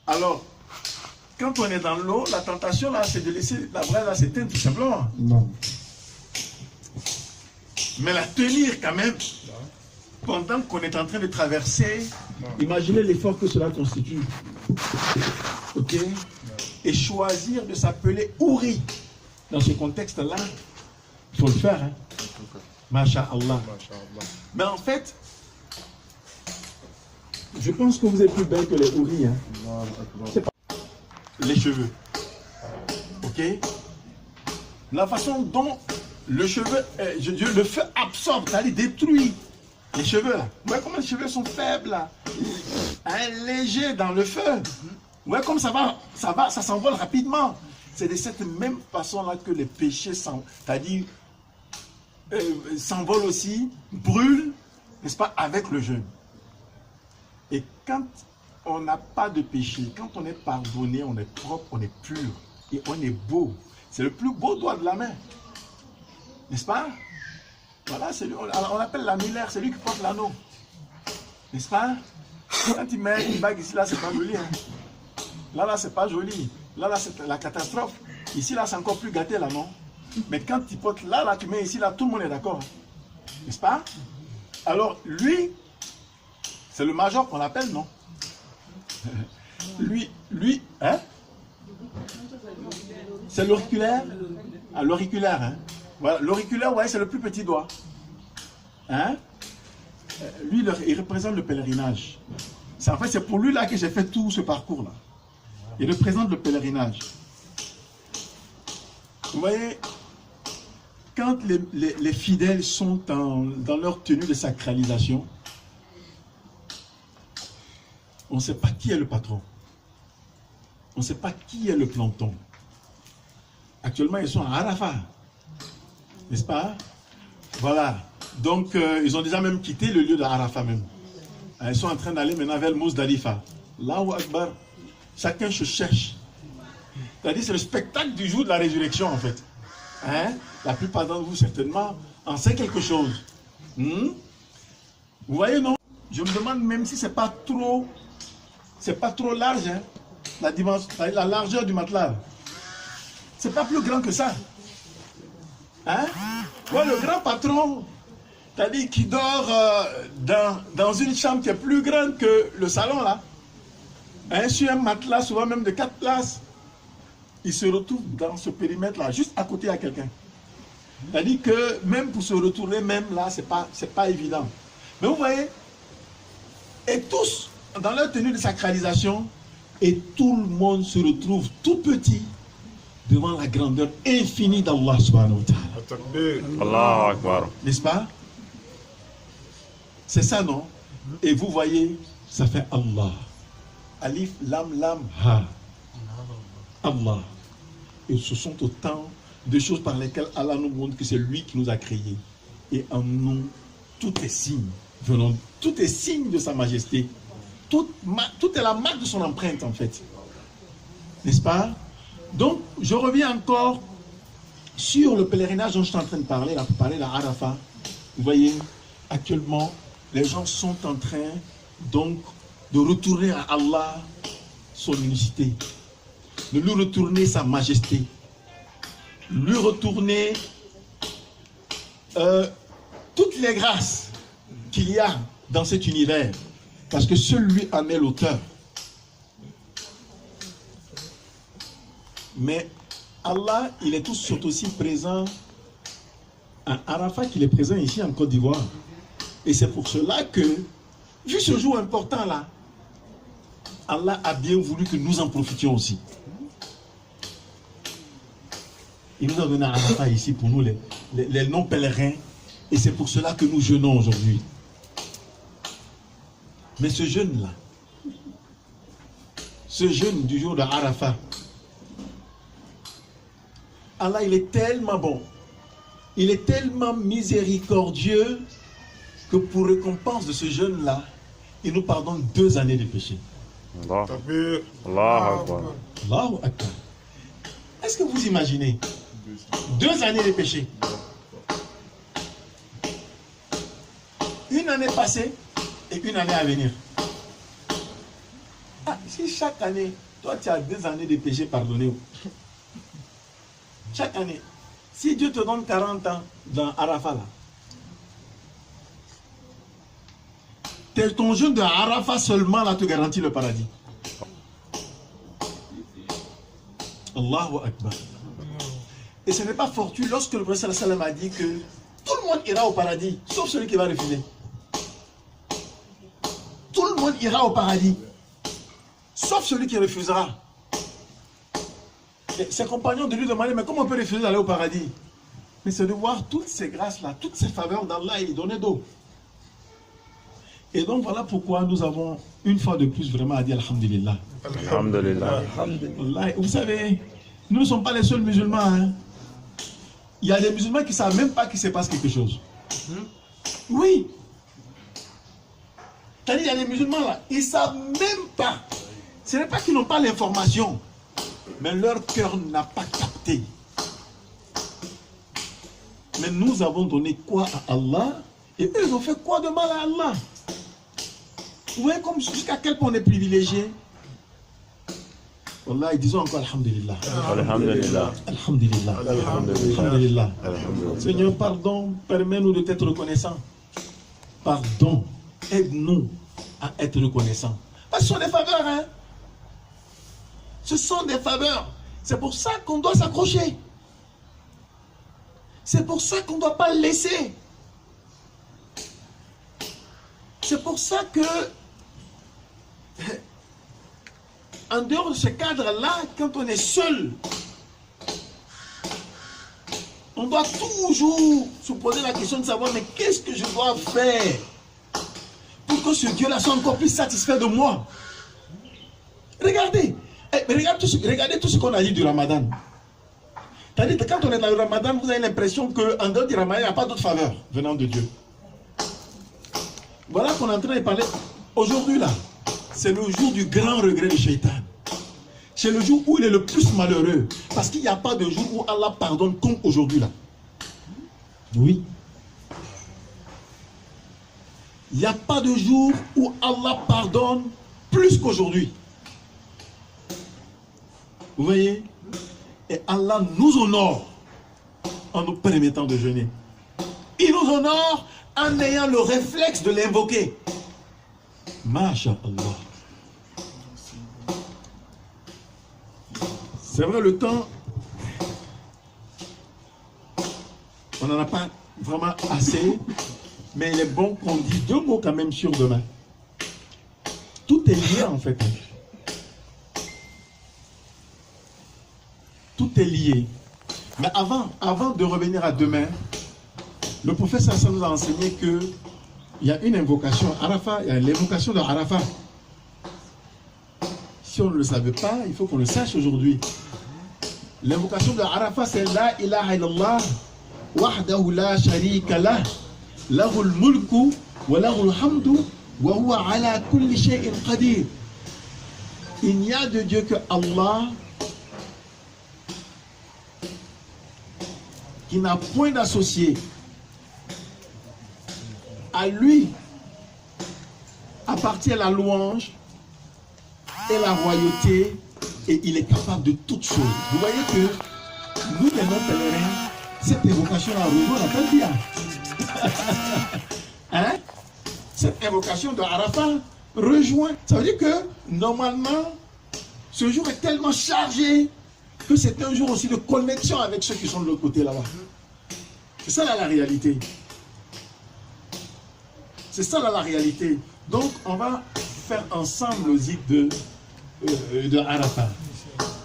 Alors, quand on est dans l'eau, la tentation là, c'est de laisser la braise s'éteindre tout simplement. Non. Mais la tenir quand même, pendant qu'on est en train de traverser, imaginez l'effort que cela constitue. Ok? Et choisir de s'appeler Ouri. Dans ce contexte-là, il faut le faire. Hein? Masha'Allah. Mais en fait, je pense que vous êtes plus belle que les Ouri. Hein? C'est pas les cheveux. Ok? La façon dont le cheveu, le feu absorbe, c'est-à-dire détruit les cheveux là. Vous voyez comment les cheveux sont faibles là, hein, légers dans le feu. Vous voyez comme ça s'envole rapidement. C'est de cette même façon là que les péchés c'est-à-dire s'envolent aussi, brûlent, n'est-ce pas, avec le jeûne. Et quand on n'a pas de péché, quand on est pardonné, on est propre, on est pur et on est beau. C'est le plus beau doigt de la main. N'est-ce pas? Voilà, on appelle l'annulaire, c'est lui qui porte l'anneau. N'est-ce pas? Quand il met une bague ici, là, c'est pas joli. Hein? Là, c'est pas joli. Là, c'est la catastrophe. Ici, là, c'est encore plus gâté, là, non? Mais quand tu portes là, tu mets ici, là, tout le monde est d'accord. N'est-ce pas? Alors, lui, c'est le major qu'on appelle, non? Lui, hein? C'est l'auriculaire? Ah, l'auriculaire, hein? Voilà, l'auriculaire, ouais, c'est le plus petit doigt. Hein? Lui, il représente le pèlerinage. En fait, c'est pour lui là que j'ai fait tout ce parcours-là. Il représente le pèlerinage. Vous voyez, quand les fidèles sont dans leur tenue de sacralisation, on ne sait pas qui est le patron. On ne sait pas qui est le planton. Actuellement, ils sont à Arafat. N'est-ce pas? Voilà. Donc, ils ont déjà même quitté le lieu de Arafat même. Ils sont en train d'aller maintenant vers le Mousdalifa. Là où Akbar, chacun se cherche. C'est-à-dire, c'est le spectacle du jour de la résurrection, en fait. Hein? La plupart d'entre vous, certainement, en sait quelque chose. Vous voyez, non? Je me demande même si c'est pas trop large, hein? La dimension, la largeur du matelas. C'est pas plus grand que ça. Hein? Ouais, le grand patron, c'est-à-dire qui dort dans une chambre qui est plus grande que le salon là, hein, sur un matelas souvent même de 4 places, il se retrouve dans ce périmètre là, juste à côté à quelqu'un. C'est-à-dire que même pour se retourner même là, c'est pas évident. Mais vous voyez, et tous dans leur tenue de sacralisation, et tout le monde se retrouve tout petit devant la grandeur infinie d'Allah subhanahu wa ta'ala. Allahu Akbar. N'est-ce pas? C'est ça, non? Et vous voyez, ça fait Allah. Alif, lam, lam, ha. Allah. Et ce sont autant de choses par lesquelles Allah nous montre que c'est lui qui nous a créés. Et en nous, tout est signe. Tout est signe de sa majesté. Tout est la marque de son empreinte, en fait. N'est-ce pas? Donc, je reviens encore sur le pèlerinage dont je suis en train de parler, là, pour parler de Arafat. Vous voyez, actuellement, les gens sont en train, donc, de retourner à Allah son unicité, de lui retourner sa majesté, lui retourner toutes les grâces qu'il y a dans cet univers, parce que celui en est l'auteur. Mais Allah, il est tout aussi présent à Arafat qu'il est présent ici en Côte d'Ivoire. Et c'est pour cela que, vu ce jour important là, Allah a bien voulu que nous en profitions aussi. Il nous a donné Arafat ici pour nous, les non-pèlerins. Et c'est pour cela que nous jeûnons aujourd'hui. Mais ce jeûne-là, ce jeûne du jour de Arafat, Allah, il est tellement bon, il est tellement miséricordieux que pour récompense de ce jeûne-là, il nous pardonne 2 années de péché. Allahu Akbar. Allahu Akbar. Est-ce que vous imaginez 2 années de péché? Une année passée et une année à venir. Ah, Si chaque année, toi tu as 2 années de péché pardonné, chaque année, si Dieu te donne 40 ans dans Arafat là, ton jeûne de Arafat seulement là te garantit le paradis. Allahu Akbar. Et ce n'est pas fortuit lorsque le prophète sallallahu alayhi wa sallam a dit que tout le monde ira au paradis, sauf celui qui va refuser. Tout le monde ira au paradis, sauf celui qui refusera. Et ses compagnons de lui demander, mais comment on peut refuser d'aller au paradis? Mais c'est de voir toutes ces grâces-là, toutes ces faveurs d'Allah et donner d'eau. Et donc voilà pourquoi nous avons une fois de plus vraiment à dire Alhamdulillah. Alhamdulillah. Alhamdulillah. Vous savez, nous ne sommes pas les seuls musulmans. Hein. Il y a des musulmans qui ne savent même pas qu'il se passe quelque chose. Oui. C'est-à-dire, il y a des musulmans là, ils ne savent même pas. Ce n'est pas qu'ils n'ont pas l'information, mais leur cœur n'a pas capté. Mais nous avons donné quoi à Allah? Et eux, ils ont fait quoi de mal à Allah? Vous voyez comme jusqu'à quel point on est privilégié. Wallah, ils disent encore Alhamdulillah. Alhamdulillah. Alhamdulillah. Alhamdulillah. Seigneur, pardon, permets-nous de t'être reconnaissants. Pardon, aide-nous à être reconnaissants. Parce que ce sont des faveurs, hein. Ce sont des faveurs. C'est pour ça qu'on doit s'accrocher. C'est pour ça qu'on ne doit pas le laisser. C'est pour ça que, en dehors de ce cadre-là, quand on est seul, on doit toujours se poser la question de savoir, mais qu'est-ce que je dois faire pour que ce Dieu-là soit encore plus satisfait de moi? Regardez, regardez tout ce qu'on a dit du Ramadan. C'est-à-dire que quand on est dans le Ramadan, vous avez l'impression qu'en dehors du Ramadan, il n'y a pas d'autre faveur venant de Dieu. Voilà qu'on est en train de parler. Aujourd'hui là, c'est le jour du grand regret du Shaitan. C'est le jour où il est le plus malheureux. Parce qu'il n'y a pas de jour où Allah pardonne comme aujourd'hui là. Oui. Il n'y a pas de jour où Allah pardonne plus qu'aujourd'hui. Vous voyez? Et Allah nous honore en nous permettant de jeûner. Il nous honore en ayant le réflexe de l'invoquer. Masha'Allah. C'est vrai, le temps, on n'en a pas vraiment assez, mais il est bon qu'on dise 2 mots quand même sur demain. Tout est lié en fait. Tout est lié. Mais avant de revenir à demain, le prophète Sassan nous a enseigné qu'il y a une invocation Arafat, il y a l'invocation de Arafat. Si on ne le savait pas, il faut qu'on le sache aujourd'hui. L'invocation de Arafat, c'est La ilaha illallah, wahdahu la sharika lah, lahul mulku, wa lahul hamdu, wa huwa ala kulli shay'in qadir. Il n'y a de Dieu que Allah, qui n'a point d'associé. À lui appartient la louange et la royauté, et il est capable de toutes choses. Vous voyez que nous, les non-pèlerins, cette évocation a rejoint la Talbiya. Hein? Cette évocation de Arafat rejoint. Ça veut dire que normalement, ce jour est tellement chargé que c'est un jour aussi de connexion avec ceux qui sont de l'autre côté là-bas. C'est ça là, la réalité. C'est ça là, la réalité. Donc on va faire ensemble le zik de Arafat.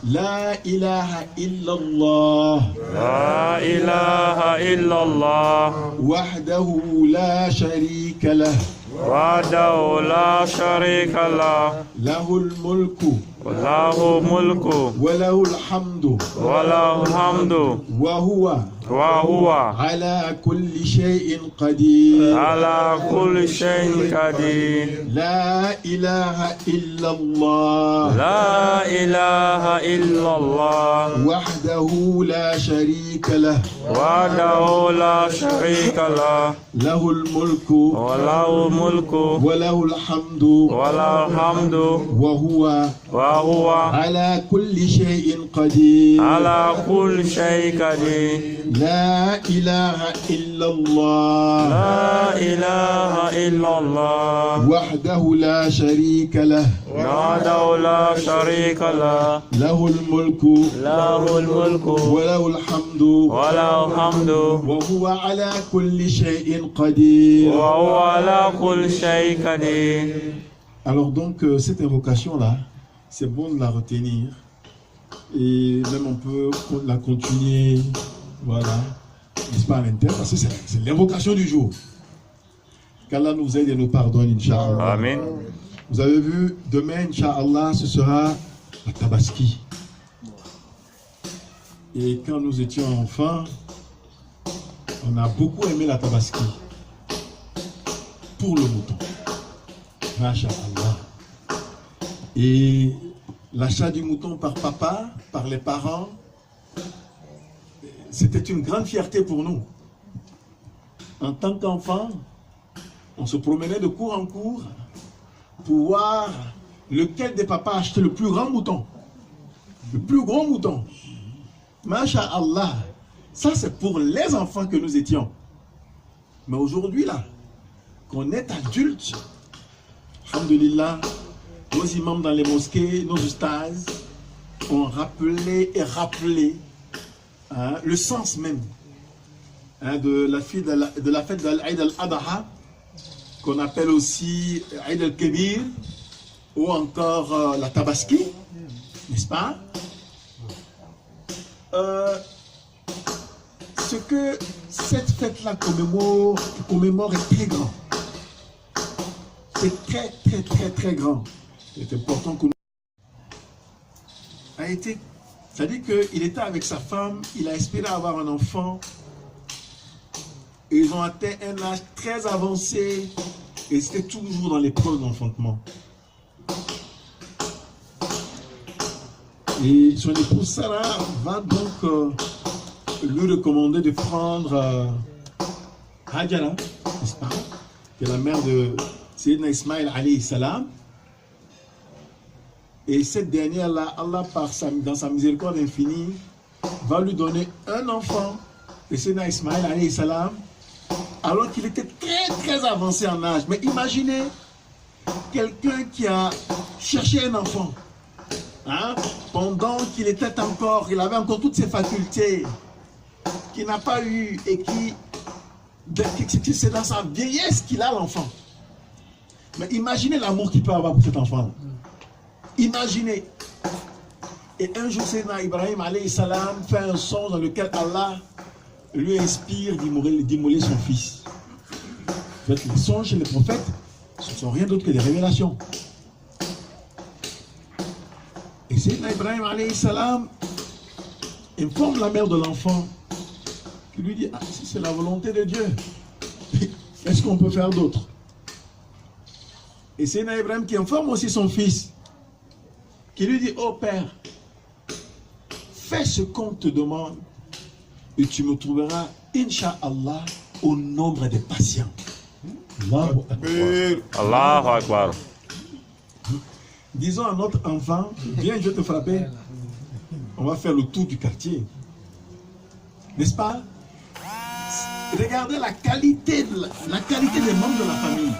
La ilaha illallah. La ilaha illallah. Wahdahu la sharika lah. Wahdahu la sharika lah. Lahul mulku. Lahu mulku. Wa lahul hamdu. Wa lahu hamdu. Wa huwa. Wa huwa ala kulli shay'in qadir. ala kulli shay'in qadir. La ilaha illallah. La ilaha illallah. Wahdahu la sharika lah. وحده لا شريك له له الملك وله الملك وله الحمد وله الحمد وهو على كل شيء قدير على كل شيء قدير لا إله إلا الله لا إله إلا الله وحده لا شريك له وحده لا شريك له له الملك وله الحمد وله الحمد وهو على كل شيء قدير. وهو على كل شيء قدير. Alors donc cette invocation là, c'est bon de la retenir et même on peut la continuer, voilà, n'est-ce pas, à l'intérieur, parce que c'est l'invocation du jour. Qu'Allah nous aide et nous pardonne, Inch'Allah. Amen. Vous avez vu, demain, Inch'Allah, ce sera la Tabaski. Et quand nous étions enfants, on a beaucoup aimé la Tabaski pour le mouton. Masha'Allah. Et l'achat du mouton par papa, par les parents, c'était une grande fierté pour nous. En tant qu'enfant, on se promenait de cour en cour pour voir lequel des papas achetait le plus grand mouton. Le plus gros mouton. Masha'Allah. Ça, c'est pour les enfants que nous étions. Mais aujourd'hui, là, qu'on est adulte, alhamdulillah, nos imams dans les mosquées, nos ustaz, ont rappelé et rappelé le sens même de la fête de l'Aïd al-Adha, qu'on appelle aussi Aïd al-Kébir, ou encore la Tabaski, n'est-ce pas? Ce que cette fête-là commémore est très grand. C'est très, très, très, très grand. C'est important que nous... C'est-à-dire qu'il était avec sa femme, il a espéré avoir un enfant. Ils ont atteint un âge très avancé et c'était toujours dans l'épreuve d'enfantement. Et son épouse Sarah va donc lui recommander de prendre Hajara, n'est-ce pas, qui est la mère de Sayyidina Ismaïl alayhi salam. Et cette dernière-là, Allah, dans sa miséricorde infinie, va lui donner un enfant, et Sayyidina Ismaïl alayhi salam, alors qu'il était très très avancé en âge. Mais imaginez quelqu'un qui a cherché un enfant, pendant qu'il était encore, il avait encore toutes ses facultés, qui n'a pas eu, et c'est dans sa vieillesse qu'il a l'enfant. Mais imaginez l'amour qu'il peut avoir pour cet enfant. Imaginez. Et un jour, Sayyidina Ibrahim alayhi salam fait un songe dans lequel Allah lui inspire d'immoler son fils. En fait, les songes chez les prophètes, ce ne sont rien d'autre que des révélations. Et Sayyidina Ibrahim alayhi salam informe la mère de l'enfant, qui lui dit, si c'est la volonté de Dieu, qu'est-ce qu'on peut faire d'autre? Et Sayyidina Ibrahim qui informe aussi son fils, qui lui dit, oh père, fais ce qu'on te demande et tu me trouveras, Inch'Allah, au nombre des patients. Allahu Akbar. Allahu Akbar. Disons à notre enfant, viens, je vais te frapper. On va faire le tour du quartier. N'est-ce pas? Regardez la qualité des membres de la famille.